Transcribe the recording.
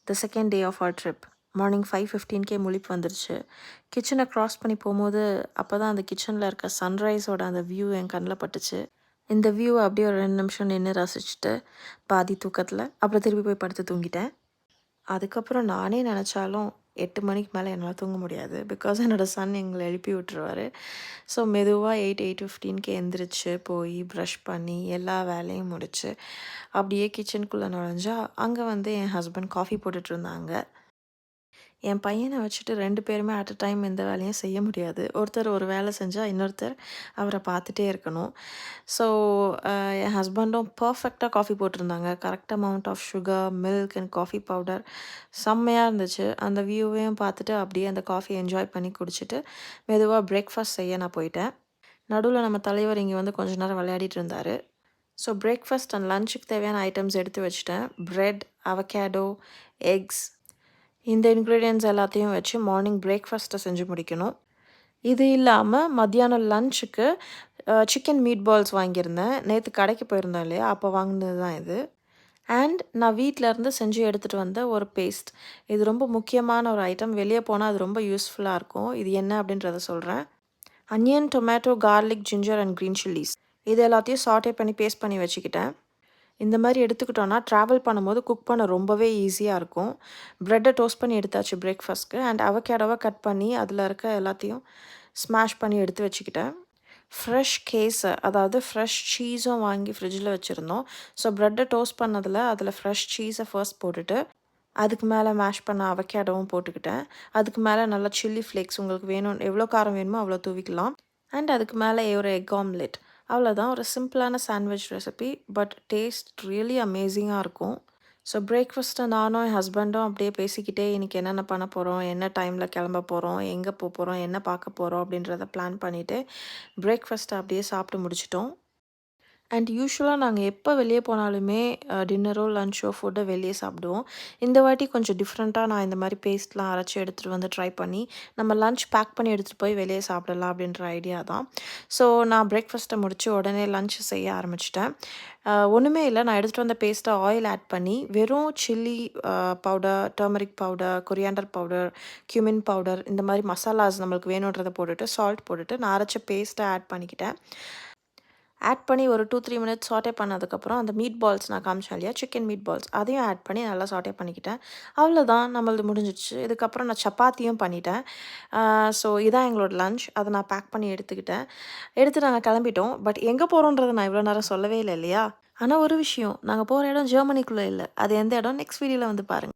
The second day of our trip. Morning 5:15க்கே முழிப்பு வந்துருச்சு. கிச்சனை க்ராஸ் பண்ணி போகும்போது அப்போ தான் அந்த கிச்சனில் இருக்க சன்ரைஸோட அந்த வியூ என் கண்ணில் பட்டுச்சு. இந்த வியூ அப்படியே ஒரு 2 நிமிஷம் நின்று ரசிச்சுட்டு பாதி தூக்கத்தில் அப்புறம் திருப்பி போய் படுத்து தூங்கிட்டேன். அதுக்கப்புறம் நானே நினச்சாலும் 8 மணிக்கு மேலே என்னால் தூங்க முடியாது. பிகாஸ் என்னோடய சன் எங்களை எழுப்பி விட்டுருவாரு. ஸோ மெதுவாக 8:15க்கு எந்திரிச்சு போய் ப்ரஷ் பண்ணி எல்லா வேலையும் முடிச்சு அப்படியே கிச்சனுக்குள்ளே நுழைஞ்சா அங்கே வந்து என் ஹஸ்பண்ட் காஃபி போட்டுட்ருந்தாங்க. என் பையனை வச்சுட்டு 2 பேருமே அட் அ டைம் எந்த வேலையும் செய்ய முடியாது. ஒருத்தர் ஒரு வேலை செஞ்சால் இன்னொருத்தர் அவரை பார்த்துட்டே இருக்கணும். ஸோ என் ஹஸ்பண்டும் பர்ஃபெக்டாக காஃபி போட்டிருந்தாங்க. Correct amount of sugar, milk and coffee powder செம்மையாக இருந்துச்சு. அந்த வியூவையும் பார்த்துட்டு அப்படியே அந்த காஃபி என்ஜாய் பண்ணி குடிச்சிட்டு மெதுவாக பிரேக்ஃபாஸ்ட் செய்ய நான் போயிட்டேன். நடுவில் நம்ம தலைவர் இங்கே வந்து கொஞ்ச நேரம் விளையாடிட்டு இருந்தார். ஸோ பிரேக்ஃபாஸ்ட் அண்ட் லஞ்சுக்கு தேவையான ஐட்டம்ஸ் எடுத்து வச்சுட்டேன். பிரெட், அவகேடோ, எக்ஸ், இந்த இன்க்ரீடியன்ட்ஸ் எல்லாத்தையும் வச்சு மார்னிங் பிரேக்ஃபாஸ்ட்டை செஞ்சு முடிக்கணும். இது இல்லாமல் மத்தியானம் லஞ்சுக்கு சிக்கன் மீட் பால்ஸ் வாங்கியிருந்தேன். நேற்று கடைக்கு போயிருந்தோம் இல்லையா, அப்போ வாங்கினது தான் இது. அண்ட் நான் வீட்டிலேருந்து செஞ்சு எடுத்துகிட்டு வந்த ஒரு பேஸ்ட். இது ரொம்ப முக்கியமான ஒரு ஐட்டம். வெளியே போனால் அது ரொம்ப யூஸ்ஃபுல்லாக இருக்கும். இது என்ன அப்படின்றத சொல்கிறேன். Onion, tomato, garlic, ginger and green chillies இது எல்லாத்தையும் சாட்டே பண்ணி பேஸ்ட் பண்ணி வச்சுக்கிட்டேன். இந்த மாதிரி எடுத்துக்கிட்டோன்னா ட்ராவல் பண்ணும்போது குக் பண்ண ரொம்பவே ஈஸியாக இருக்கும். ப்ரெட்டை டோஸ்ட் பண்ணி எடுத்தாச்சு பிரேக்ஃபாஸ்ட்க்கு. அண்ட் அவகேடோவை கட் பண்ணி அதில் இருக்க எல்லாத்தையும் ஸ்மாஷ் பண்ணி எடுத்து வச்சுக்கிட்டேன். ஃப்ரெஷ் கேஸை, அதாவது ஃப்ரெஷ் சீஸும் வாங்கி ஃப்ரிட்ஜில் வச்சுருந்தோம். ஸோ ப்ரெட்டை டோஸ்ட் பண்ணதில் அதில் ஃப்ரெஷ் சீஸை ஃபர்ஸ்ட் போட்டுட்டு அதுக்கு மேலே மேஷ் பண்ண அவகேடோவும் போட்டுக்கிட்டேன். அதுக்கு மேலே நல்லா சில்லி ஃப்ளேக்ஸ் உங்களுக்கு வேணும், எவ்வளோ காரம் வேணுமோ அவ்வளோ தூவிக்கலாம். அண்ட் அதுக்கு மேலே ஒரு எக் ஆம்லெட். அவ்வளோதான், ஒரு சிம்பிளான sandwich recipe. But taste really அமேசிங்காக இருக்கும். ஸோ பிரேக்ஃபாஸ்ட்டை நானும் என் ஹஸ்பண்டும் அப்படியே பேசிக்கிட்டே இன்றைக்கி என்னென்ன பண்ண போகிறோம், என்ன டைமில் கிளம்ப போகிறோம், எங்கே போகிறோம், என்ன பார்க்க போகிறோம் அப்படின்றத பிளான் பண்ணிவிட்டு பிரேக்ஃபாஸ்ட்டை அப்படியே சாப்பிட்டு முடிச்சிட்டோம். அண்ட் யூஷுவலாக நாங்கள் எப்போ வெளியே போனாலுமே டின்னரோ லன்ச்சோ ஃபுட்டோ வெளியே சாப்பிடுவோம். இந்த வாட்டி கொஞ்சம் டிஃப்ரெண்ட்டாக நான் இந்த மாதிரி பேஸ்ட்லாம் அரைச்சி எடுத்துகிட்டு வந்து ட்ரை பண்ணி நம்ம லன்ச் பேக் பண்ணி எடுத்துகிட்டு போய் வெளியே சாப்பிடலாம் அப்படின்ற ஐடியா தான். ஸோ நான் பிரேக்ஃபாஸ்ட்டை முடித்து உடனே லன்ச் செய்ய ஆரம்பிச்சிட்டேன். ஒன்றுமே இல்லை, நான் எடுத்துகிட்டு வந்த பேஸ்ட்டை ஆயில் ஆட் பண்ணி வெறும் chilli powder, turmeric powder, coriander powder, cumin powder, இந்த மாதிரி மசாலாஸ் நம்மளுக்கு வேணுன்றதை போட்டுட்டு சால்ட் போட்டுட்டு நான் அரைச்ச பேஸ்ட்டை ஆட் பண்ணிக்கிட்டேன். ஆட் பண்ணி ஒரு 2-3 மினிட்ஸ் சாட்டே பண்ணதுக்கப்புறம் அந்த மீட் பால்ஸ் நான் காமிச்சேன் இல்லையா, சிக்கன் மீட் பால்ஸ், அதையும் ஆட் பண்ணி நல்லா சாட்டே பண்ணிக்கிட்டேன். அவ்வளோதான், நம்மளது முடிஞ்சிடுச்சு. இதுக்கப்புறம் நான் சப்பாத்தியும் பண்ணிட்டேன். ஸோ இதான் எங்களோட லன்ச். அதை நான் பேக் பண்ணி எடுத்துக்கிட்டேன். எடுத்து நாங்கள் கிளம்பிட்டோம். பட் எங்கே போகிறோன்றதை நான் இவ்வளோ நேரம் சொல்லவே இல்லை இல்லையா. ஆனால் ஒரு விஷயம், நாங்கள் போகிற இடம் ஜெர்மனிக்குள்ளே இல்லை. அது எந்த இடம் நெக்ஸ்ட் வீடியோவில் வந்து பாருங்கள்.